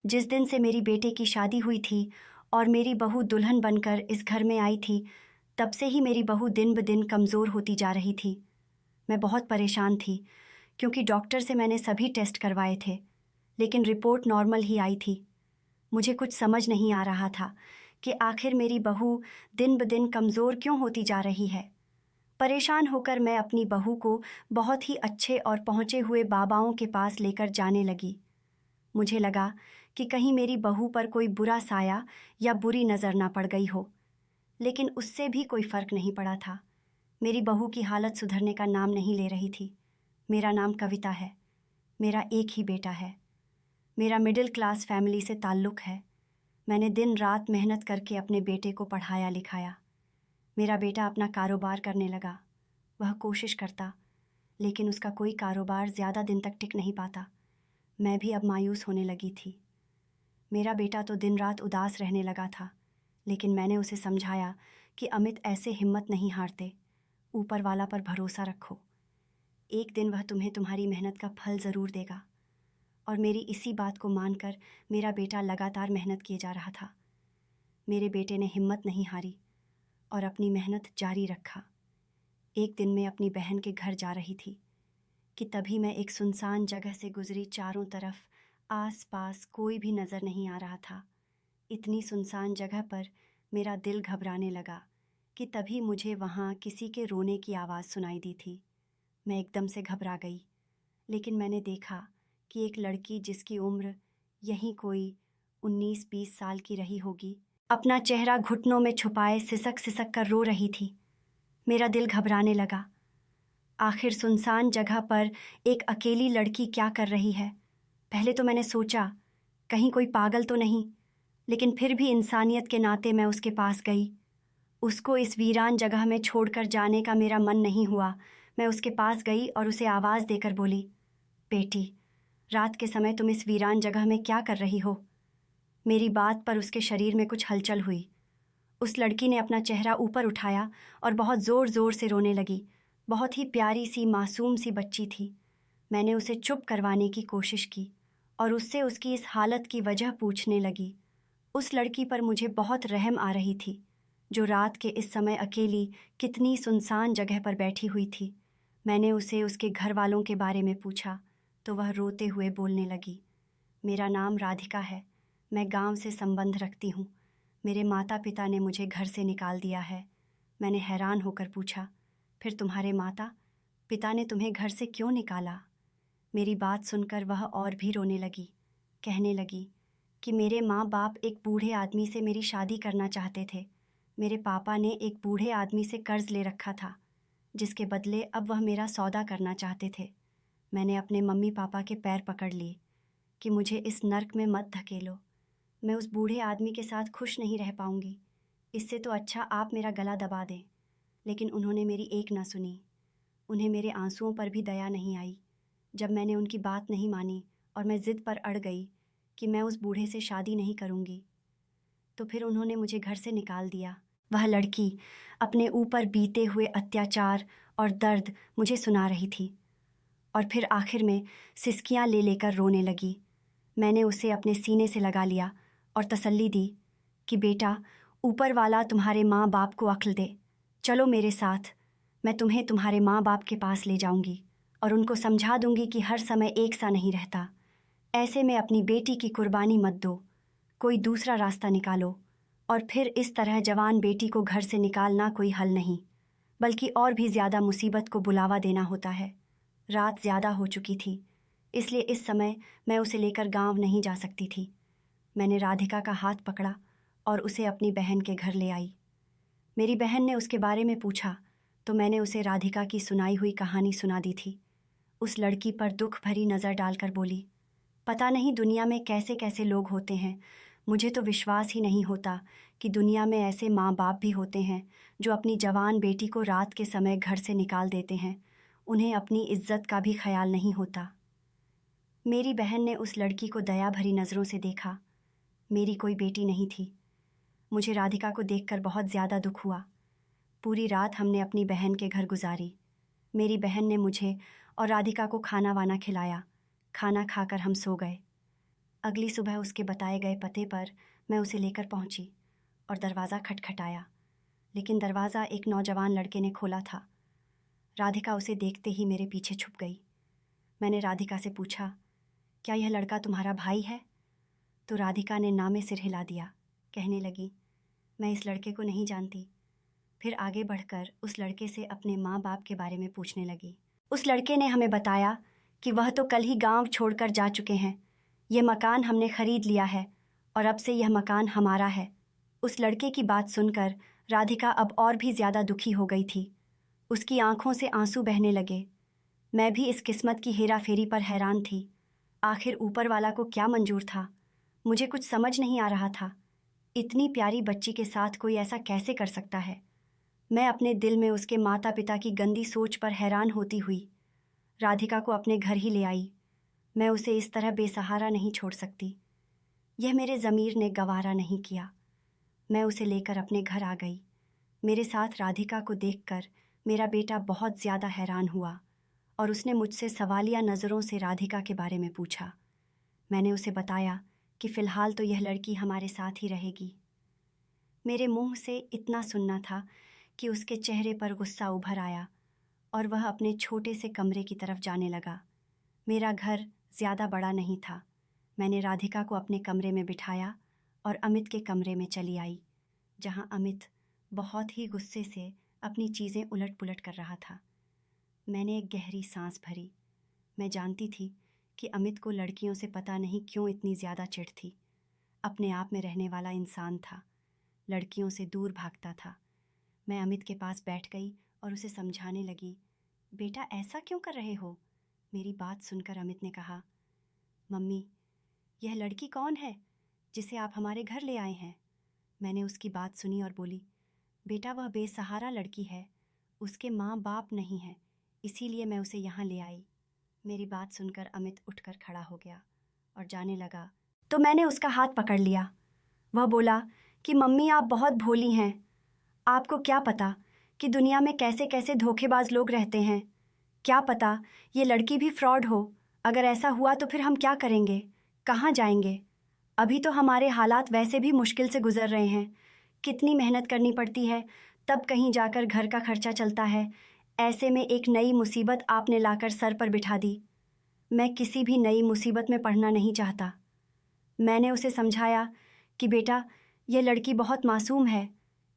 जिस दिन से मेरी बेटे की शादी हुई थी और मेरी बहू दुल्हन बनकर इस घर में आई थी, तब से ही मेरी बहू दिन ब दिन कमज़ोर होती जा रही थी। मैं बहुत परेशान थी क्योंकि डॉक्टर से मैंने सभी टेस्ट करवाए थे, लेकिन रिपोर्ट नॉर्मल ही आई थी। मुझे कुछ समझ नहीं आ रहा था कि आखिर मेरी बहू दिन ब दिन कमज़ोर क्यों होती जा रही है। परेशान होकर मैं अपनी बहू को बहुत ही अच्छे और पहुँचे हुए बाबाओं के पास लेकर जाने लगी। मुझे लगा कि कहीं मेरी बहू पर कोई बुरा साया या बुरी नज़र ना पड़ गई हो, लेकिन उससे भी कोई फ़र्क नहीं पड़ा था। मेरी बहू की हालत सुधरने का नाम नहीं ले रही थी। मेरा नाम कविता है। मेरा एक ही बेटा है। मेरा मिडिल क्लास फैमिली से ताल्लुक़ है। मैंने दिन रात मेहनत करके अपने बेटे को पढ़ाया लिखाया। मेरा बेटा अपना कारोबार करने लगा। वह कोशिश करता, लेकिन उसका कोई कारोबार ज़्यादा दिन तक टिक नहीं पाता। मैं भी अब मायूस होने लगी थी। मेरा बेटा तो दिन रात उदास रहने लगा था, लेकिन मैंने उसे समझाया कि अमित ऐसे हिम्मत नहीं हारते। ऊपर वाला पर भरोसा रखो। एक दिन वह तुम्हें तुम्हारी मेहनत का फल ज़रूर देगा। और मेरी इसी बात को मानकर मेरा बेटा लगातार मेहनत किए जा रहा था। मेरे बेटे ने हिम्मत नहीं हारी और अपनी मेहनत जारी रखा। एक दिन मैं अपनी बहन के घर जा रही थी कि तभी मैं एक सुनसान जगह से गुजरी। चारों तरफ आस पास कोई भी नज़र नहीं आ रहा था। इतनी सुनसान जगह पर मेरा दिल घबराने लगा कि तभी मुझे वहाँ किसी के रोने की आवाज़ सुनाई दी थी। मैं एकदम से घबरा गई, लेकिन मैंने देखा कि एक लड़की जिसकी उम्र यहीं कोई 19-20 साल की रही होगी, अपना चेहरा घुटनों में छुपाए सिसक सिसक कर रो रही थी। मेरा दिल घबराने लगा। आखिर सुनसान जगह पर एक अकेली लड़की क्या कर रही है? पहले तो मैंने सोचा कहीं कोई पागल तो नहीं, लेकिन फिर भी इंसानियत के नाते मैं उसके पास गई। उसको इस वीरान जगह में छोड़कर जाने का मेरा मन नहीं हुआ। मैं उसके पास गई और उसे आवाज़ देकर बोली, बेटी, रात के समय तुम इस वीरान जगह में क्या कर रही हो? मेरी बात पर उसके शरीर में कुछ हलचल हुई। उस लड़की ने अपना चेहरा ऊपर उठाया और बहुत ज़ोर ज़ोर से रोने लगी। बहुत ही प्यारी सी मासूम सी बच्ची थी। मैंने उसे चुप करवाने की कोशिश की और उससे उसकी इस हालत की वजह पूछने लगी। उस लड़की पर मुझे बहुत रहम आ रही थी, जो रात के इस समय अकेली कितनी सुनसान जगह पर बैठी हुई थी। मैंने उसे उसके घर वालों के बारे में पूछा तो वह रोते हुए बोलने लगी, मेरा नाम राधिका है। मैं गांव से संबंध रखती हूँ। मेरे माता पिता ने मुझे घर से निकाल दिया है। मैंने हैरान होकर पूछा, फिर तुम्हारे माता पिता ने तुम्हें घर से क्यों निकाला? मेरी बात सुनकर वह और भी रोने लगी। कहने लगी कि मेरे माँ बाप एक बूढ़े आदमी से मेरी शादी करना चाहते थे। मेरे पापा ने एक बूढ़े आदमी से कर्ज ले रखा था, जिसके बदले अब वह मेरा सौदा करना चाहते थे। मैंने अपने मम्मी पापा के पैर पकड़ लिए कि मुझे इस नर्क में मत धकेलो। मैं उस बूढ़े आदमी के साथ खुश नहीं रह पाऊंगी। इससे तो अच्छा आप मेरा गला दबा दें। लेकिन उन्होंने मेरी एक ना सुनी। उन्हें मेरे आंसुओं पर भी दया नहीं आई। जब मैंने उनकी बात नहीं मानी और मैं ज़िद पर अड़ गई कि मैं उस बूढ़े से शादी नहीं करूंगी, तो फिर उन्होंने मुझे घर से निकाल दिया। वह लड़की अपने ऊपर बीते हुए अत्याचार और दर्द मुझे सुना रही थी और फिर आखिर में सिसकियां ले लेकर रोने लगी। मैंने उसे अपने सीने से लगा लिया और तसल्ली दी कि बेटा, ऊपर वाला तुम्हारे माँ बाप को अक्ल दे। चलो मेरे साथ, मैं तुम्हें तुम्हारे माँ बाप के पास ले जाऊंगी और उनको समझा दूंगी कि हर समय एक सा नहीं रहता। ऐसे में अपनी बेटी की कुर्बानी मत दो, कोई दूसरा रास्ता निकालो। और फिर इस तरह जवान बेटी को घर से निकालना कोई हल नहीं, बल्कि और भी ज़्यादा मुसीबत को बुलावा देना होता है। रात ज़्यादा हो चुकी थी, इसलिए इस समय मैं उसे लेकर गांव नहीं जा सकती थी। मैंने राधिका का हाथ पकड़ा और उसे अपनी बहन के घर ले आई। मेरी बहन ने उसके बारे में पूछा तो मैंने उसे राधिका की सुनाई हुई कहानी सुना दी थी। उस लड़की पर दुख भरी नज़र डालकर बोली, पता नहीं दुनिया में कैसे कैसे लोग होते हैं। मुझे तो विश्वास ही नहीं होता कि दुनिया में ऐसे माँ बाप भी होते हैं जो अपनी जवान बेटी को रात के समय घर से निकाल देते हैं। उन्हें अपनी इज्जत का भी ख्याल नहीं होता। मेरी बहन ने उस लड़की को दया भरी नज़रों से देखा। मेरी कोई बेटी नहीं थी। मुझे राधिका को देखकर बहुत ज़्यादा दुख हुआ। पूरी रात हमने अपनी बहन के घर गुजारी। मेरी बहन ने मुझे और राधिका को खाना वाना खिलाया। खाना खाकर हम सो गए। अगली सुबह उसके बताए गए पते पर मैं उसे लेकर पहुंची और दरवाज़ा खटखटाया, लेकिन दरवाज़ा एक नौजवान लड़के ने खोला था। राधिका उसे देखते ही मेरे पीछे छुप गई। मैंने राधिका से पूछा, क्या यह लड़का तुम्हारा भाई है? तो राधिका ने ना में सिर हिला दिया। कहने लगी, मैं इस लड़के को नहीं जानती। फिर आगे बढ़कर उस लड़के से अपने माँ बाप के बारे में पूछने लगी। उस लड़के ने हमें बताया कि वह तो कल ही गांव छोड़कर जा चुके हैं। ये मकान हमने ख़रीद लिया है और अब से यह मकान हमारा है। उस लड़के की बात सुनकर राधिका अब और भी ज़्यादा दुखी हो गई थी। उसकी आंखों से आंसू बहने लगे। मैं भी इस किस्मत की हेरा फेरी पर हैरान थी। आखिर ऊपर वाला को क्या मंजूर था? मुझे कुछ समझ नहीं आ रहा था। इतनी प्यारी बच्ची के साथ कोई ऐसा कैसे कर सकता है? मैं अपने दिल में उसके माता पिता की गंदी सोच पर हैरान होती हुई राधिका को अपने घर ही ले आई। मैं उसे इस तरह बेसहारा नहीं छोड़ सकती। यह मेरे ज़मीर ने गवारा नहीं किया। मैं उसे लेकर अपने घर आ गई। मेरे साथ राधिका को देखकर मेरा बेटा बहुत ज़्यादा हैरान हुआ और उसने मुझसे सवालिया नज़रों से राधिका के बारे में पूछा। मैंने उसे बताया कि फ़िलहाल तो यह लड़की हमारे साथ ही रहेगी। मेरे मुंह से इतना सुनना था कि उसके चेहरे पर गुस्सा उभर आया और वह अपने छोटे से कमरे की तरफ जाने लगा। मेरा घर ज़्यादा बड़ा नहीं था। मैंने राधिका को अपने कमरे में बिठाया और अमित के कमरे में चली आई, जहां अमित बहुत ही गुस्से से अपनी चीज़ें उलट पुलट कर रहा था। मैंने एक गहरी सांस भरी। मैं जानती थी कि अमित को लड़कियों से पता नहीं क्यों इतनी ज़्यादा चिढ़ थी। अपने आप में रहने वाला इंसान था, लड़कियों से दूर भागता था। मैं अमित के पास बैठ गई और उसे समझाने लगी। बेटा, ऐसा क्यों कर रहे हो? मेरी बात सुनकर अमित ने कहा, मम्मी, यह लड़की कौन है जिसे आप हमारे घर ले आए हैं? मैंने उसकी बात सुनी और बोली, बेटा, वह बेसहारा लड़की है, उसके माँ बाप नहीं हैं, इसीलिए मैं उसे यहाँ ले आई। मेरी बात सुनकर अमित उठकर खड़ा हो गया और जाने लगा, तो मैंने उसका हाथ पकड़ लिया। वह बोला कि मम्मी, आप बहुत भोली हैं। आपको क्या पता कि दुनिया में कैसे कैसे धोखेबाज लोग रहते हैं। क्या पता ये लड़की भी फ्रॉड हो। अगर ऐसा हुआ तो फिर हम क्या करेंगे? कहाँ जाएंगे? अभी तो हमारे हालात वैसे भी मुश्किल से गुजर रहे हैं। कितनी मेहनत करनी पड़ती है, तब कहीं जाकर घर का खर्चा चलता है। ऐसे में एक नई मुसीबत आपने लाकर सर पर बिठा दी। मैं किसी भी नई मुसीबत में पड़ना नहीं चाहता। मैंने उसे समझाया कि बेटा, यह लड़की बहुत मासूम है,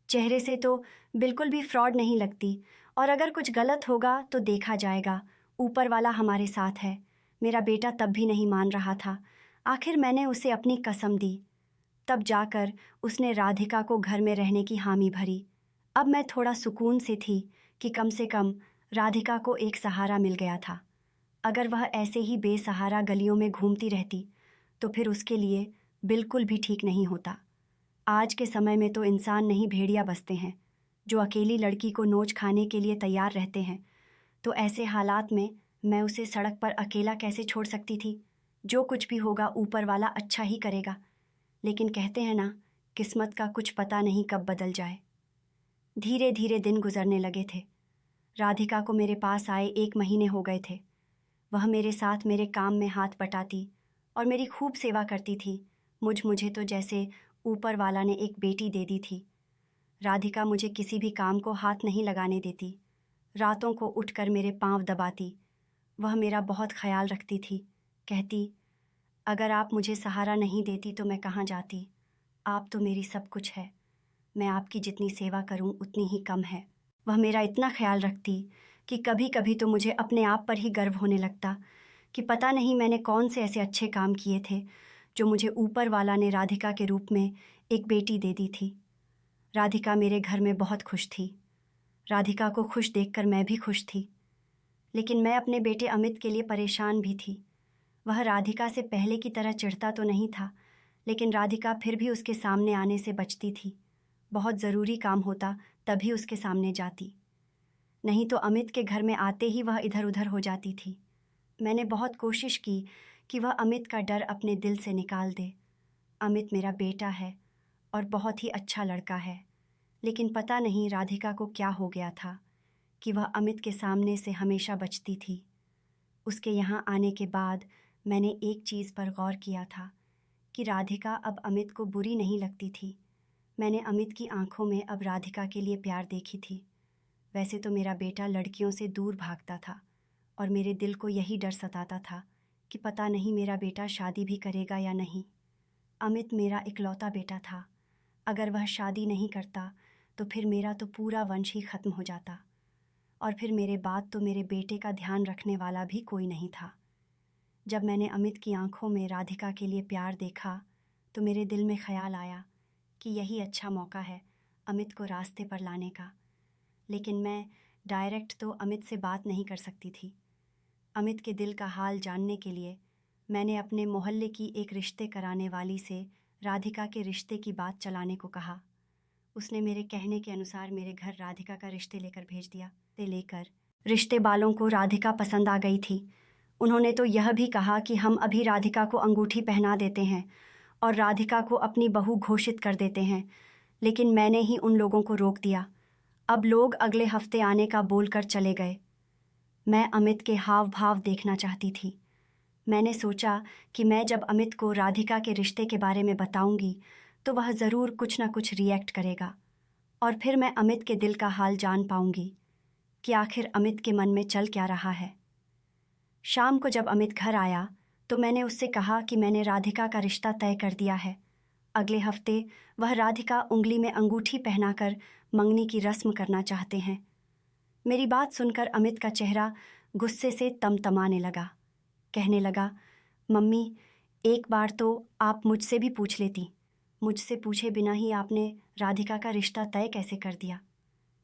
चेहरे से तो बिल्कुल भी फ्रॉड नहीं लगती, और अगर कुछ गलत होगा तो देखा जाएगा, ऊपर वाला हमारे साथ है। मेरा बेटा तब भी नहीं मान रहा था। आखिर मैंने उसे अपनी कसम दी, तब जाकर उसने राधिका को घर में रहने की हामी भरी। अब मैं थोड़ा सुकून से थी कि कम से कम राधिका को एक सहारा मिल गया था। अगर वह ऐसे ही बेसहारा गलियों में घूमती रहती तो फिर उसके लिए बिल्कुल भी ठीक नहीं होता। आज के समय में तो इंसान नहीं, भेड़िया बसते हैं जो अकेली लड़की को नोच खाने के लिए तैयार रहते हैं। तो ऐसे हालात में मैं उसे सड़क पर अकेला कैसे छोड़ सकती थी? जो कुछ भी होगा ऊपर वाला अच्छा ही करेगा। लेकिन कहते हैं ना, किस्मत का कुछ पता नहीं कब बदल जाए। धीरे धीरे दिन गुजरने लगे थे। राधिका को मेरे पास आए 1 महीने हो गए थे। वह मेरे साथ मेरे काम में हाथ बटाती और मेरी खूब सेवा करती थी। मुझे तो जैसे ऊपर वाला ने एक बेटी दे दी थी। राधिका मुझे किसी भी काम को हाथ नहीं लगाने देती। रातों को उठकर मेरे पांव दबाती। वह मेरा बहुत ख्याल रखती थी। कहती, अगर आप मुझे सहारा नहीं देती तो मैं कहाँ जाती? आप तो मेरी सब कुछ है। मैं आपकी जितनी सेवा करूं उतनी ही कम है। वह मेरा इतना ख्याल रखती कि कभी कभी तो मुझे अपने आप पर ही गर्व होने लगता कि पता नहीं मैंने कौन से ऐसे अच्छे काम किए थे जो मुझे ऊपर वाला ने राधिका के रूप में एक बेटी दे दी थी। राधिका मेरे घर में बहुत खुश थी। राधिका को खुश देखकर मैं भी खुश थी। लेकिन मैं अपने बेटे अमित के लिए परेशान भी थी। वह राधिका से पहले की तरह चिढ़ता तो नहीं था, लेकिन राधिका फिर भी उसके सामने आने से बचती थी। बहुत ज़रूरी काम होता तभी उसके सामने जाती, नहीं तो अमित के घर में आते ही वह इधर उधर हो जाती थी। मैंने बहुत कोशिश की कि वह अमित का डर अपने दिल से निकाल दे। अमित मेरा बेटा है और बहुत ही अच्छा लड़का है, लेकिन पता नहीं राधिका को क्या हो गया था कि वह अमित के सामने से हमेशा बचती थी। उसके यहाँ आने के बाद मैंने एक चीज़ पर गौर किया था कि राधिका अब अमित को बुरी नहीं लगती थी। मैंने अमित की आंखों में अब राधिका के लिए प्यार देखी थी। वैसे तो मेरा बेटा लड़कियों से दूर भागता था और मेरे दिल को यही डर सताता था कि पता नहीं मेरा बेटा शादी भी करेगा या नहीं। अमित मेरा इकलौता बेटा था। अगर वह शादी नहीं करता तो फिर मेरा तो पूरा वंश ही खत्म हो जाता, और फिर मेरे बाद तो मेरे बेटे का ध्यान रखने वाला भी कोई नहीं था। जब मैंने अमित की आंखों में राधिका के लिए प्यार देखा तो मेरे दिल में ख्याल आया कि यही अच्छा मौका है अमित को रास्ते पर लाने का। लेकिन मैं डायरेक्ट तो अमित से बात नहीं कर सकती थी। अमित के दिल का हाल जानने के लिए मैंने अपने मोहल्ले की एक रिश्ते कराने वाली से राधिका के रिश्ते की बात चलाने को कहा। उसने मेरे कहने के अनुसार मेरे घर राधिका का रिश्ते लेकर भेज दिया। रिश्ते वालों को राधिका पसंद आ गई थी। उन्होंने तो यह भी कहा कि हम अभी राधिका को अंगूठी पहना देते हैं और राधिका को अपनी बहू घोषित कर देते हैं। लेकिन मैंने ही उन लोगों को रोक दिया। अब लोग अगले हफ्ते आने का बोलकर चले गए। मैं अमित के हाव भाव देखना चाहती थी। मैंने सोचा कि मैं जब अमित को राधिका के रिश्ते के बारे में बताऊंगी तो वह ज़रूर कुछ ना कुछ रिएक्ट करेगा, और फिर मैं अमित के दिल का हाल जान पाऊंगी कि आखिर अमित के मन में चल क्या रहा है। शाम को जब अमित घर आया तो मैंने उससे कहा कि मैंने राधिका का रिश्ता तय कर दिया है। अगले हफ्ते वह राधिका उंगली में अंगूठी पहनाकर मंगनी की रस्म करना चाहते हैं। मेरी बात सुनकर अमित का चेहरा गुस्से से तमतमाने लगा। कहने लगा, मम्मी, एक बार तो आप मुझसे भी पूछ लेती। मुझसे पूछे बिना ही आपने राधिका का रिश्ता तय कैसे कर दिया?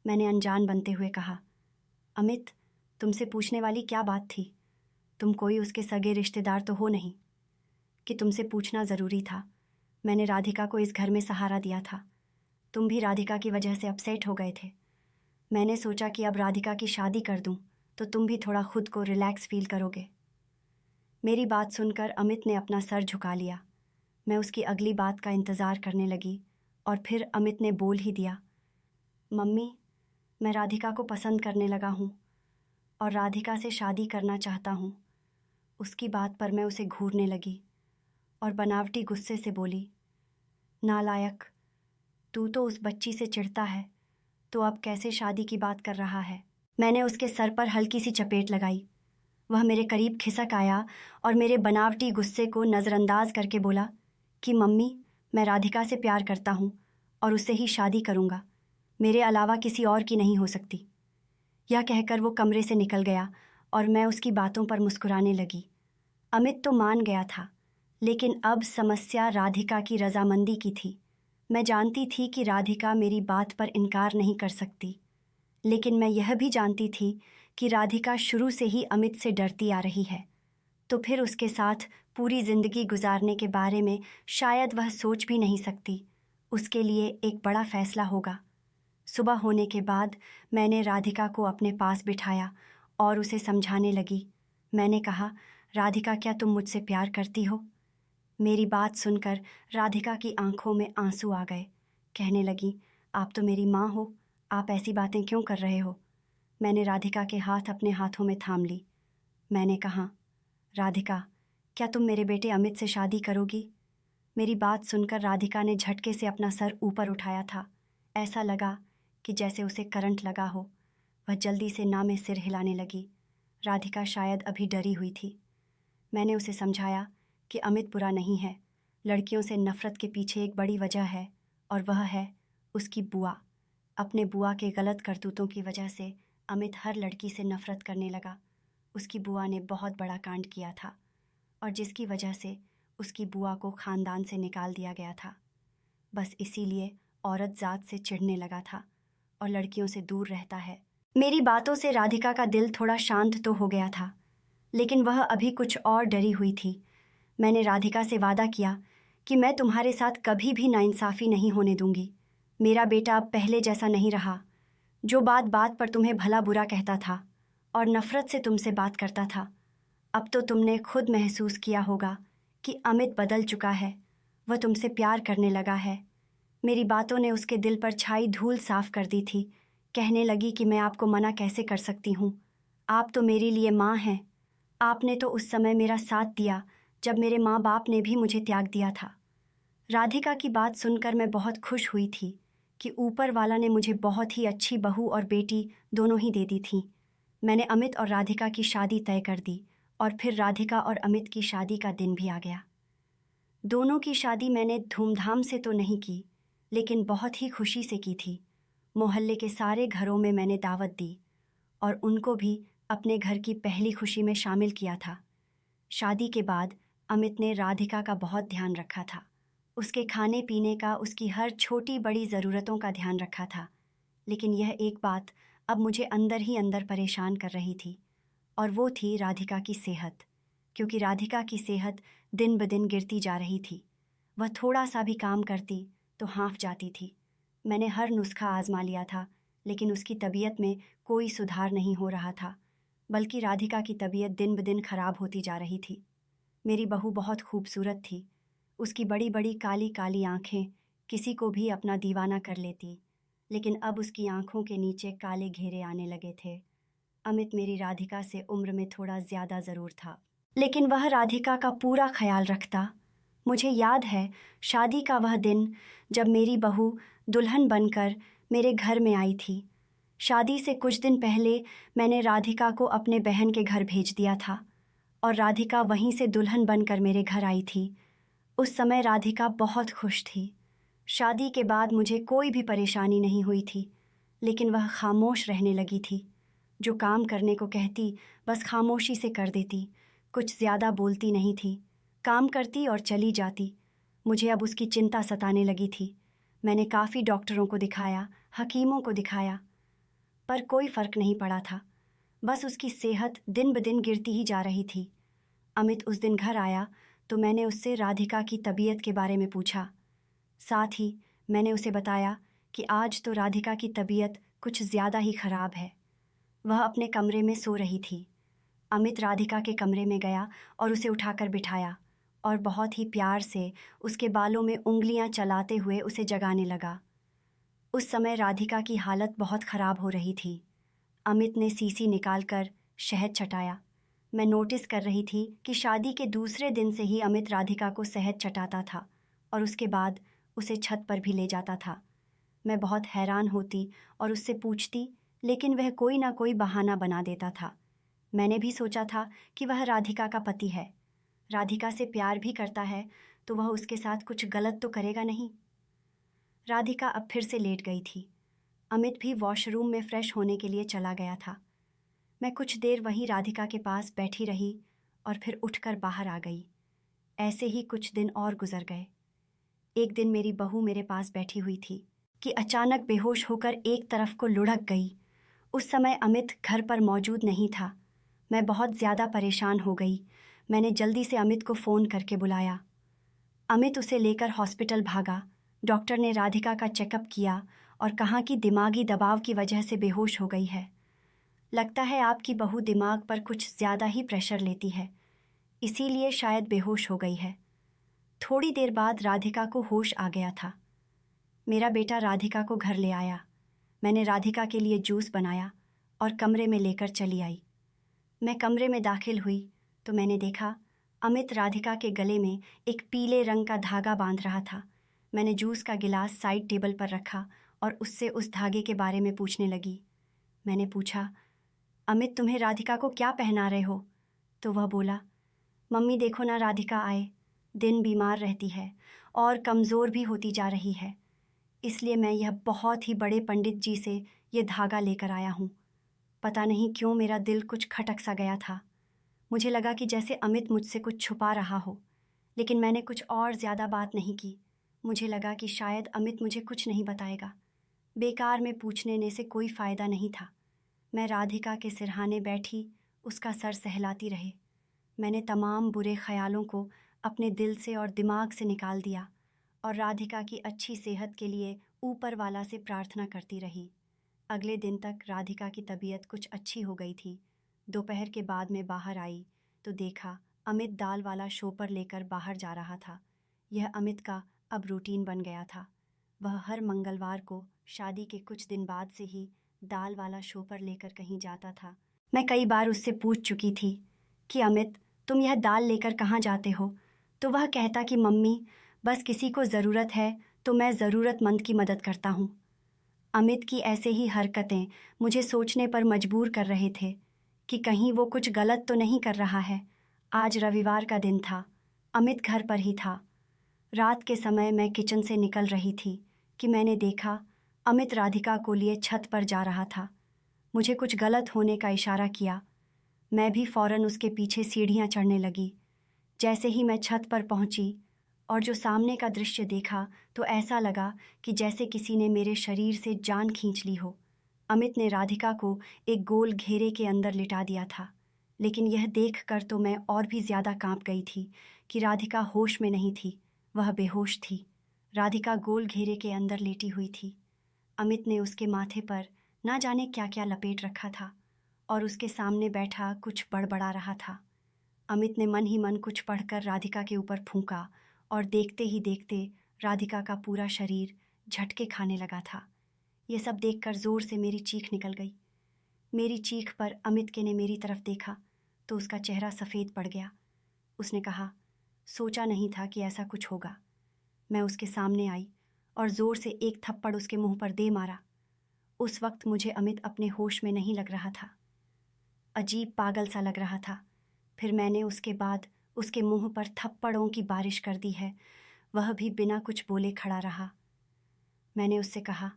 मैंने अनजान बनते हुए कहा। अमित, तुमसे पूछने वाली क्या बात थी? तुम कोई उसके सगे रिश्तेदार तो हो नहीं कि तुमसे पूछना ज़रूरी था। मैंने राधिका को इस घर में सहारा दिया था। तुम भी राधिका की वजह से अपसेट हो गए थे। मैंने सोचा कि अब राधिका की शादी कर दूं तो तुम भी थोड़ा खुद को रिलैक्स फील करोगे। मेरी बात सुनकर अमित ने अपना सर झुका लिया। मैं उसकी अगली बात का इंतज़ार करने लगी और फिर अमित ने बोल ही दिया, मम्मी, मैं राधिका को पसंद करने लगा हूँ और राधिका से शादी करना चाहता हूँ। उसकी बात पर मैं उसे घूरने लगी और बनावटी गुस्से से बोली, नालायक, तू तो उस बच्ची से चिढ़ता है तो अब कैसे शादी की बात कर रहा है? मैंने उसके सर पर हल्की सी चपेट लगाई। वह मेरे करीब खिसक आया और मेरे बनावटी गुस्से को नज़रअंदाज करके बोला कि मम्मी, मैं राधिका से प्यार करता हूँ और उससे ही शादी करूँगा। मेरे अलावा किसी और की नहीं हो सकती। यह कहकर वो कमरे से निकल गया और मैं उसकी बातों पर मुस्कुराने लगी। अमित तो मान गया था, लेकिन अब समस्या राधिका की रजामंदी की थी। मैं जानती थी कि राधिका मेरी बात पर इनकार नहीं कर सकती, लेकिन मैं यह भी जानती थी कि राधिका शुरू से ही अमित से डरती आ रही है, तो फिर उसके साथ पूरी ज़िंदगी गुजारने के बारे में शायद वह सोच भी नहीं सकती। उसके लिए एक बड़ा फैसला होगा। सुबह होने के बाद मैंने राधिका को अपने पास बिठाया और उसे समझाने लगी। मैंने कहा, राधिका, क्या तुम मुझसे प्यार करती हो? मेरी बात सुनकर राधिका की आंखों में आंसू आ गए। कहने लगी, आप तो मेरी माँ हो, आप ऐसी बातें क्यों कर रहे हो? मैंने राधिका के हाथ अपने हाथों में थाम ली। मैंने कहा, राधिका, क्या तुम मेरे बेटे अमित से शादी करोगी? मेरी बात सुनकर राधिका ने झटके से अपना सर ऊपर उठाया था। ऐसा लगा कि जैसे उसे करंट लगा हो। वह जल्दी से ना में सिर हिलाने लगी। राधिका शायद अभी डरी हुई थी। मैंने उसे समझाया कि अमित बुरा नहीं है। लड़कियों से नफ़रत के पीछे एक बड़ी वजह है, और वह है उसकी बुआ। अपने बुआ के गलत करतूतों की वजह से अमित हर लड़की से नफ़रत करने लगा। उसकी बुआ ने बहुत बड़ा कांड किया था, और जिसकी वजह से उसकी बुआ को ख़ानदान से निकाल दिया गया था। बस इसीलिए औरत ज़ात से चिढ़ने लगा था और लड़कियों से दूर रहता है। मेरी बातों से राधिका का दिल थोड़ा शांत तो हो गया था, लेकिन वह अभी कुछ और डरी हुई थी। मैंने राधिका से वादा किया कि मैं तुम्हारे साथ कभी भी नाइंसाफ़ी नहीं होने दूंगी। मेरा बेटा अब पहले जैसा नहीं रहा, जो बात बात पर तुम्हें भला बुरा कहता था और नफ़रत से तुमसे बात करता था। अब तो तुमने खुद महसूस किया होगा कि अमित बदल चुका है। वह तुमसे प्यार करने लगा है। मेरी बातों ने उसके दिल पर छाई धूल साफ कर दी थी। कहने लगी कि मैं आपको मना कैसे कर सकती हूँ? आप तो मेरे लिए माँ हैं। आपने तो उस समय मेरा साथ दिया जब मेरे माँ बाप ने भी मुझे त्याग दिया था। राधिका की बात सुनकर मैं बहुत खुश हुई थी कि ऊपर वाला ने मुझे बहुत ही अच्छी बहू और बेटी दोनों ही दे दी थी। मैंने अमित और राधिका की शादी तय कर दी और फिर राधिका और अमित की शादी का दिन भी आ गया। दोनों की शादी मैंने धूमधाम से तो नहीं की, लेकिन बहुत ही खुशी से की थी। मोहल्ले के सारे घरों में मैंने दावत दी और उनको भी अपने घर की पहली खुशी में शामिल किया था। शादी के बाद अमित ने राधिका का बहुत ध्यान रखा था। उसके खाने पीने का, उसकी हर छोटी बड़ी ज़रूरतों का ध्यान रखा था। लेकिन यह एक बात अब मुझे अंदर ही अंदर परेशान कर रही थी, और वो थी राधिका की सेहत। क्योंकि राधिका की सेहत दिन ब दिन गिरती जा रही थी। वह थोड़ा सा भी काम करती तो हाँफ जाती थी। मैंने हर नुस्खा आजमा लिया था, लेकिन उसकी तबीयत में कोई सुधार नहीं हो रहा था, बल्कि राधिका की तबीयत दिन ब दिन खराब होती जा रही थी। मेरी बहू बहुत खूबसूरत थी। उसकी बड़ी बड़ी काली काली आंखें किसी को भी अपना दीवाना कर लेती, लेकिन अब उसकी आंखों के नीचे काले घेरे आने लगे थे। अमित मेरी राधिका से उम्र में थोड़ा ज़्यादा ज़रूर था, लेकिन वह राधिका का पूरा ख्याल रखता। मुझे याद है शादी का वह दिन जब मेरी बहू दुल्हन बनकर मेरे घर में आई थी। शादी से कुछ दिन पहले मैंने राधिका को अपने बहन के घर भेज दिया था और राधिका वहीं से दुल्हन बनकर मेरे घर आई थी। उस समय राधिका बहुत खुश थी। शादी के बाद मुझे कोई भी परेशानी नहीं हुई थी, लेकिन वह खामोश रहने लगी थी। जो काम करने को कहती बस खामोशी से कर देती, कुछ ज़्यादा बोलती नहीं थी, काम करती और चली जाती। मुझे अब उसकी चिंता सताने लगी थी। मैंने काफ़ी डॉक्टरों को दिखाया, हकीमों को दिखाया, पर कोई फ़र्क नहीं पड़ा था। बस उसकी सेहत दिन ब दिन गिरती ही जा रही थी। अमित उस दिन घर आया तो मैंने उससे राधिका की तबीयत के बारे में पूछा। साथ ही मैंने उसे बताया कि आज तो राधिका की तबीयत कुछ ज़्यादा ही ख़राब है। वह अपने कमरे में सो रही थी। अमित राधिका के कमरे में गया और उसे उठाकर बिठाया और बहुत ही प्यार से उसके बालों में उंगलियां चलाते हुए उसे जगाने लगा। उस समय राधिका की हालत बहुत ख़राब हो रही थी। अमित ने सीसी निकालकर शहद चटाया। मैं नोटिस कर रही थी कि शादी के दूसरे दिन से ही अमित राधिका को शहद चटाता था और उसके बाद उसे छत पर भी ले जाता था। मैं बहुत हैरान होती और उससे पूछती, लेकिन वह कोई ना कोई बहाना बना देता था। मैंने भी सोचा था कि वह राधिका का पति है, राधिका से प्यार भी करता है, तो वह उसके साथ कुछ गलत तो करेगा नहीं। राधिका अब फिर से लेट गई थी। अमित भी वॉशरूम में फ्रेश होने के लिए चला गया था। मैं कुछ देर वहीं राधिका के पास बैठी रही और फिर उठकर बाहर आ गई। ऐसे ही कुछ दिन और गुजर गए। एक दिन मेरी बहू मेरे पास बैठी हुई थी कि अचानक बेहोश होकर एक तरफ को लुढ़क गई। उस समय अमित घर पर मौजूद नहीं था। मैं बहुत ज़्यादा परेशान हो गई। मैंने जल्दी से अमित को फ़ोन करके बुलाया। अमित उसे लेकर हॉस्पिटल भागा। डॉक्टर ने राधिका का चेकअप किया और कहा कि दिमागी दबाव की वजह से बेहोश हो गई है। लगता है आपकी बहू दिमाग पर कुछ ज़्यादा ही प्रेशर लेती है, इसीलिए शायद बेहोश हो गई है। थोड़ी देर बाद राधिका को होश आ गया था। मेरा बेटा राधिका को घर ले आया। मैंने राधिका के लिए जूस बनाया और कमरे में लेकर चली आई। मैं कमरे में दाखिल हुई तो मैंने देखा अमित राधिका के गले में एक पीले रंग का धागा बांध रहा था। मैंने जूस का गिलास साइड टेबल पर रखा और उससे उस धागे के बारे में पूछने लगी। मैंने पूछा, अमित तुम्हें राधिका को क्या पहना रहे हो? तो वह बोला, मम्मी देखो ना, राधिका आए दिन बीमार रहती है और कमज़ोर भी होती जा रही है, इसलिए मैं यह बहुत ही बड़े पंडित जी से ये धागा लेकर आया हूँ। पता नहीं क्यों मेरा दिल कुछ खटक सा गया था। मुझे लगा कि जैसे अमित मुझसे कुछ छुपा रहा हो, लेकिन मैंने कुछ और ज़्यादा बात नहीं की। मुझे लगा कि शायद अमित मुझे कुछ नहीं बताएगा। बेकार में पूछने से कोई फ़ायदा नहीं था। मैं राधिका के सिरहाने बैठी उसका सर सहलाती रही। मैंने तमाम बुरे ख्यालों को अपने दिल से और दिमाग से निकाल दिया और राधिका की अच्छी सेहत के लिए ऊपर वाला से प्रार्थना करती रही। अगले दिन तक राधिका की तबीयत कुछ अच्छी हो गई थी। दोपहर के बाद मैं बाहर आई तो देखा अमित दाल वाला शोपर लेकर बाहर जा रहा था। यह अमित का अब रूटीन बन गया था। वह हर मंगलवार को शादी के कुछ दिन बाद से ही दाल वाला शोपर लेकर कहीं जाता था। मैं कई बार उससे पूछ चुकी थी कि अमित तुम यह दाल लेकर कहाँ जाते हो? तो वह कहता कि मम्मी बस किसी को ज़रूरत है तो मैं ज़रूरतमंद की मदद करता हूँ। अमित की ऐसे ही हरकतें मुझे सोचने पर मजबूर कर रहे थे कि कहीं वो कुछ गलत तो नहीं कर रहा है। आज रविवार का दिन था। अमित घर पर ही था। रात के समय मैं किचन से निकल रही थी कि मैंने देखा अमित राधिका को लिए छत पर जा रहा था। मुझे कुछ गलत होने का इशारा किया। मैं भी फ़ौरन उसके पीछे सीढ़ियाँ चढ़ने लगी। जैसे ही मैं छत पर पहुंची और जो सामने का दृश्य देखा तो ऐसा लगा कि जैसे किसी ने मेरे शरीर से जान खींच ली हो। अमित ने राधिका को एक गोल घेरे के अंदर लिटा दिया था, लेकिन यह देखकर तो मैं और भी ज़्यादा कांप गई थी कि राधिका होश में नहीं थी, वह बेहोश थी। राधिका गोल घेरे के अंदर लेटी हुई थी। अमित ने उसके माथे पर ना जाने क्या क्या लपेट रखा था और उसके सामने बैठा कुछ बड़बड़ा रहा था। अमित ने मन ही मन कुछ पढ़कर राधिका के ऊपर फूंका और देखते ही देखते राधिका का पूरा शरीर झटके खाने लगा था। ये सब देखकर जोर से मेरी चीख निकल गई। मेरी चीख पर अमित के ने मेरी तरफ देखा तो उसका चेहरा सफ़ेद पड़ गया। उसने कहा, सोचा नहीं था कि ऐसा कुछ होगा। मैं उसके सामने आई और ज़ोर से एक थप्पड़ उसके मुंह पर दे मारा। उस वक्त मुझे अमित अपने होश में नहीं लग रहा था। अजीब पागल सा लग रहा था। फिर मैंने उसके बाद उसके मुंह पर थप्पड़ों की बारिश कर दी है। वह भी बिना कुछ बोले खड़ा रहा। मैंने उससे कहा,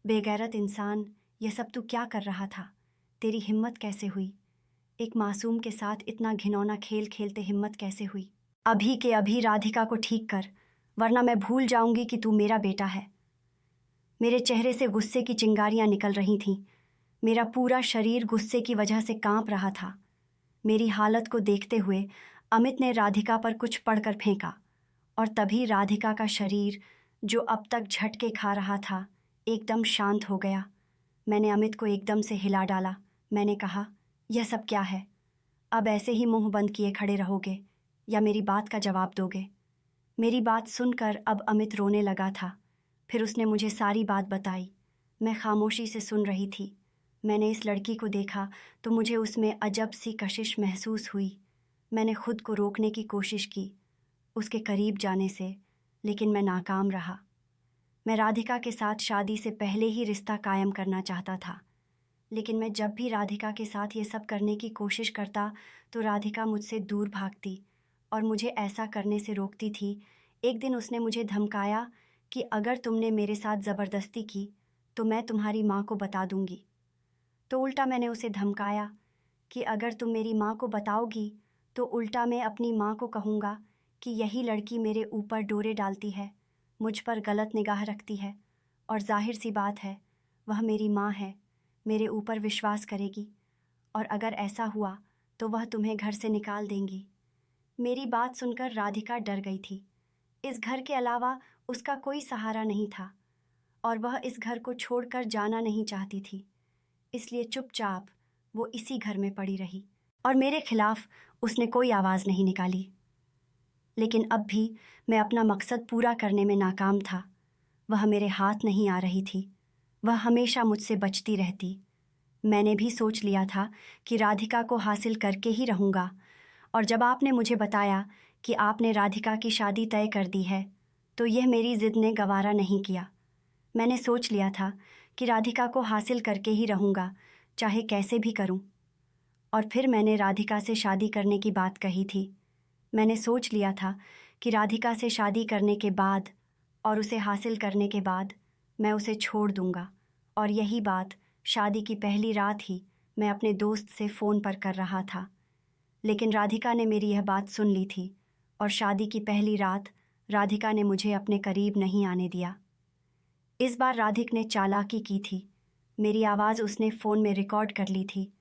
बेगैरत इंसान, यह सब तू क्या कर रहा था? तेरी हिम्मत कैसे हुई? एक मासूम के साथ इतना घिनौना खेल खेलते हिम्मत कैसे हुई? अभी के अभी राधिका को ठीक कर, वरना मैं भूल जाऊंगी कि तू मेरा बेटा है। मेरे चेहरे से गुस्से की चिंगारियां निकल रही थीं। मेरा पूरा शरीर गुस्से की वजह से कांप रहा था। मेरी हालत को देखते हुए अमित ने राधिका पर कुछ पढ़कर फेंका और तभी राधिका का शरीर, जो अब तक झटके खा रहा था, एकदम शांत हो गया। मैंने अमित को एकदम से हिला डाला। मैंने कहा, यह सब क्या है? अब ऐसे ही मुंह बंद किए खड़े रहोगे या मेरी बात का जवाब दोगे? मेरी बात सुनकर अब अमित रोने लगा था। फिर उसने मुझे सारी बात बताई। मैं खामोशी से सुन रही थी। मैंने इस लड़की को देखा तो मुझे उसमें अजब सी कशिश महसूस हुई। मैंने खुद को रोकने की कोशिश की उसके करीब जाने से, लेकिन मैं नाकाम रहा। मैं राधिका के साथ शादी से पहले ही रिश्ता कायम करना चाहता था, लेकिन मैं जब भी राधिका के साथ ये सब करने की कोशिश करता तो राधिका मुझसे दूर भागती और मुझे ऐसा करने से रोकती थी। एक दिन उसने मुझे धमकाया कि अगर तुमने मेरे साथ ज़बरदस्ती की तो मैं तुम्हारी माँ को बता दूंगी। तो उल्टा मैंने उसे धमकाया कि अगर तुम मेरी माँ को बताओगी तो उल्टा मैं अपनी माँ को कहूँगा कि यही लड़की मेरे ऊपर डोरे डालती है, मुझ पर गलत निगाह रखती है और जाहिर सी बात है वह मेरी माँ है, मेरे ऊपर विश्वास करेगी और अगर ऐसा हुआ तो वह तुम्हें घर से निकाल देंगी। मेरी बात सुनकर राधिका डर गई थी। इस घर के अलावा उसका कोई सहारा नहीं था और वह इस घर को छोड़कर जाना नहीं चाहती थी। इसलिए चुपचाप वो इसी घर में पड़ी रही और मेरे खिलाफ उसने कोई आवाज़ नहीं निकाली। लेकिन अब भी मैं अपना मकसद पूरा करने में नाकाम था। वह मेरे हाथ नहीं आ रही थी। वह हमेशा मुझसे बचती रहती। मैंने भी सोच लिया था कि राधिका को हासिल करके ही रहूँगा, और जब आपने मुझे बताया कि आपने राधिका की शादी तय कर दी है तो यह मेरी ज़िद ने गवारा नहीं किया। मैंने सोच लिया था कि राधिका को हासिल करके ही रहूँगा, चाहे कैसे भी करूँ। और फिर मैंने राधिका से शादी करने की बात कही थी। मैंने सोच लिया था कि राधिका से शादी करने के बाद और उसे हासिल करने के बाद मैं उसे छोड़ दूँगा। और यही बात शादी की पहली रात ही मैं अपने दोस्त से फ़ोन पर कर रहा था। लेकिन राधिका ने मेरी यह बात सुन ली थी और शादी की पहली रात राधिका ने मुझे अपने करीब नहीं आने दिया। इस बार राधिक ने चालाकी की थी। मेरी आवाज़ उसने फ़ोन में रिकॉर्ड कर ली थी।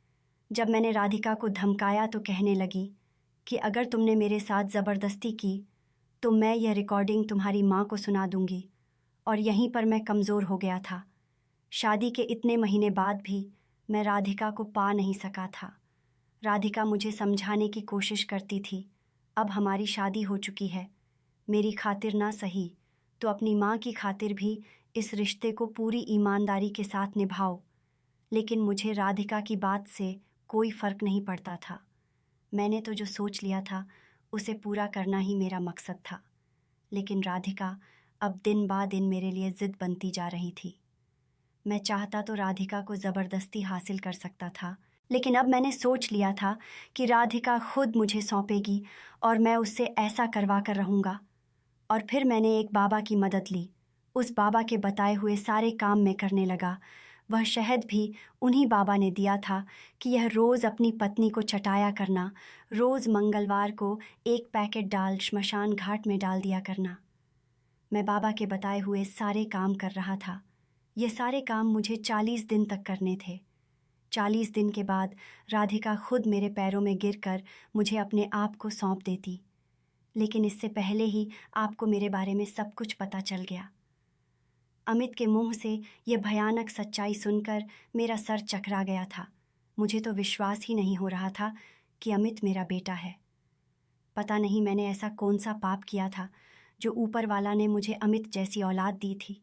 जब मैंने राधिका को धमकाया तो कहने लगी कि अगर तुमने मेरे साथ ज़बरदस्ती की तो मैं यह रिकॉर्डिंग तुम्हारी माँ को सुना दूँगी। और यहीं पर मैं कमज़ोर हो गया था। शादी के इतने महीने बाद भी मैं राधिका को पा नहीं सका था। राधिका मुझे समझाने की कोशिश करती थी, अब हमारी शादी हो चुकी है, मेरी खातिर ना सही तो अपनी माँ की खातिर भी इस रिश्ते को पूरी ईमानदारी के साथ निभाओ। लेकिन मुझे राधिका की बात से कोई फ़र्क नहीं पड़ता था। मैंने तो जो सोच लिया था उसे पूरा करना ही मेरा मकसद था। लेकिन राधिका अब दिन बा दिन मेरे लिए ज़िद बनती जा रही थी। मैं चाहता तो राधिका को ज़बरदस्ती हासिल कर सकता था, लेकिन अब मैंने सोच लिया था कि राधिका खुद मुझे सौंपेगी और मैं उससे ऐसा करवा कर रहूँगा। और फिर मैंने एक बाबा की मदद ली। उस बाबा के बताए हुए सारे काम मैं करने लगा। वह शहद भी उन्हीं बाबा ने दिया था कि यह रोज़ अपनी पत्नी को चटाया करना, रोज़ मंगलवार को एक पैकेट डाल श्मशान घाट में डाल दिया करना। मैं बाबा के बताए हुए सारे काम कर रहा था। ये सारे काम मुझे 40 दिन तक करने थे। 40 दिन के बाद राधिका खुद मेरे पैरों में गिरकर मुझे अपने आप को सौंप देती। लेकिन इससे पहले ही आपको मेरे बारे में सब कुछ पता चल गया। अमित के मुंह से यह भयानक सच्चाई सुनकर मेरा सर चकरा गया था। मुझे तो विश्वास ही नहीं हो रहा था कि अमित मेरा बेटा है। पता नहीं मैंने ऐसा कौन सा पाप किया था जो ऊपर वाला ने मुझे अमित जैसी औलाद दी थी।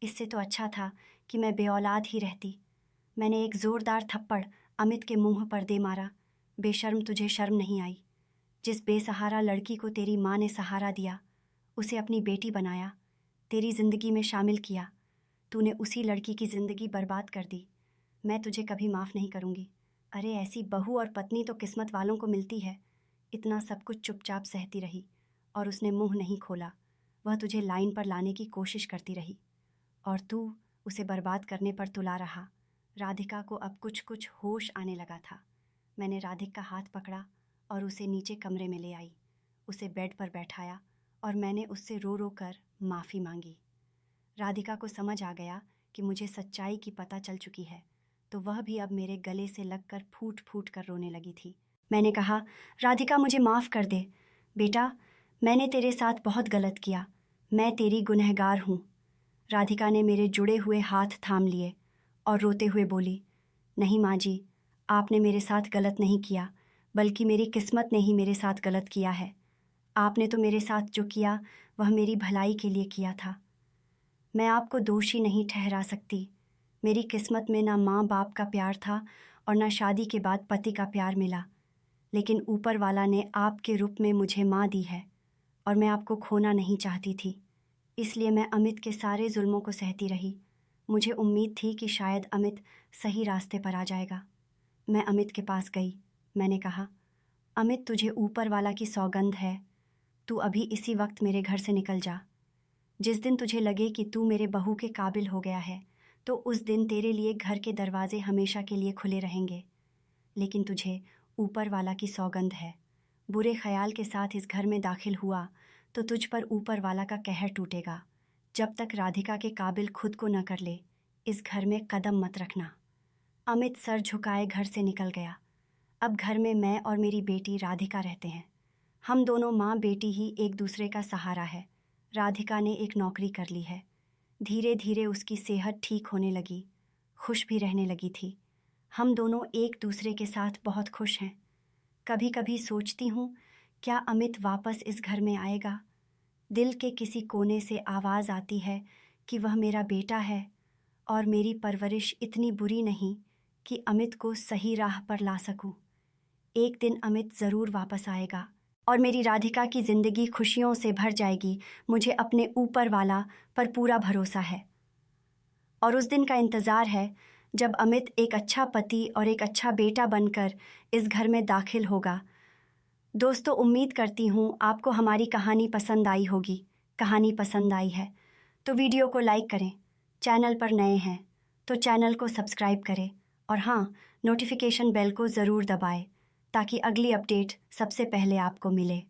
इससे तो अच्छा था कि मैं बेऔलाद ही रहती। मैंने एक ज़ोरदार थप्पड़ अमित के मुंह पर दे मारा। बेशर्म, तुझे शर्म नहीं आई? जिस बेसहारा लड़की को तेरी माँ ने सहारा दिया, उसे अपनी बेटी बनाया, तेरी ज़िंदगी में शामिल किया, तूने उसी लड़की की ज़िंदगी बर्बाद कर दी। मैं तुझे कभी माफ़ नहीं करूँगी। अरे ऐसी बहू और पत्नी तो किस्मत वालों को मिलती है। इतना सब कुछ चुपचाप सहती रही और उसने मुंह नहीं खोला। वह तुझे लाइन पर लाने की कोशिश करती रही और तू उसे बर्बाद करने पर तुला रहा। राधिका को अब कुछ कुछ होश आने लगा था। मैंने राधिका का हाथ पकड़ा और उसे नीचे कमरे में ले आई, उसे बेड पर बैठाया और मैंने उससे रो रो कर माफ़ी मांगी। राधिका को समझ आ गया कि मुझे सच्चाई की पता चल चुकी है, तो वह भी अब मेरे गले से लगकर फूट फूट कर रोने लगी थी। मैंने कहा, राधिका मुझे माफ़ कर दे। बेटा, मैंने तेरे साथ बहुत गलत किया। मैं तेरी गुनहगार हूँ। राधिका ने मेरे जुड़े हुए हाथ थाम लिए और रोते हुए बोली, नहीं माँ जी, आपने मेरे साथ गलत नहीं किया, बल्कि मेरी किस्मत ने ही मेरे साथ गलत किया है। आपने तो मेरे साथ जो किया वह मेरी भलाई के लिए किया था। मैं आपको दोषी नहीं ठहरा सकती। मेरी किस्मत में ना माँ बाप का प्यार था और ना शादी के बाद पति का प्यार मिला, लेकिन ऊपर वाला ने आपके रूप में मुझे माँ दी है और मैं आपको खोना नहीं चाहती थी। इसलिए मैं अमित के सारे जुल्मों को सहती रही। मुझे उम्मीद थी कि शायद अमित सही रास्ते पर आ जाएगा। मैं अमित के पास गई। मैंने कहा, अमित, तुझे ऊपर वाला की सौगंध है, तू अभी इसी वक्त मेरे घर से निकल जा। जिस दिन तुझे लगे कि तू मेरे बहू के काबिल हो गया है, तो उस दिन तेरे लिए घर के दरवाजे हमेशा के लिए खुले रहेंगे। लेकिन तुझे ऊपर वाला की सौगंध है, बुरे ख्याल के साथ इस घर में दाखिल हुआ तो तुझ पर ऊपर वाला का कहर टूटेगा। जब तक राधिका के काबिल खुद को न कर ले, इस घर में कदम मत रखना। अमित सर झुकाए घर से निकल गया। अब घर में मैं और मेरी बेटी राधिका रहते हैं। हम दोनों माँ बेटी ही एक दूसरे का सहारा है। राधिका ने एक नौकरी कर ली है। धीरे धीरे उसकी सेहत ठीक होने लगी, खुश भी रहने लगी थी। हम दोनों एक दूसरे के साथ बहुत खुश हैं। कभी कभी सोचती हूँ, क्या अमित वापस इस घर में आएगा? दिल के किसी कोने से आवाज़ आती है कि वह मेरा बेटा है और मेरी परवरिश इतनी बुरी नहीं कि अमित को सही राह पर ला सकूं। एक दिन अमित ज़रूर वापस आएगा और मेरी राधिका की ज़िंदगी खुशियों से भर जाएगी। मुझे अपने ऊपर वाला पर पूरा भरोसा है और उस दिन का इंतज़ार है जब अमित एक अच्छा पति और एक अच्छा बेटा बनकर इस घर में दाखिल होगा। दोस्तों, उम्मीद करती हूँ आपको हमारी कहानी पसंद आई होगी। कहानी पसंद आई है तो वीडियो को लाइक करें। चैनल पर नए हैं तो चैनल को सब्सक्राइब करें और हाँ, नोटिफिकेशन बेल को ज़रूर दबाएं ताकि अगली अपडेट सबसे पहले आपको मिले।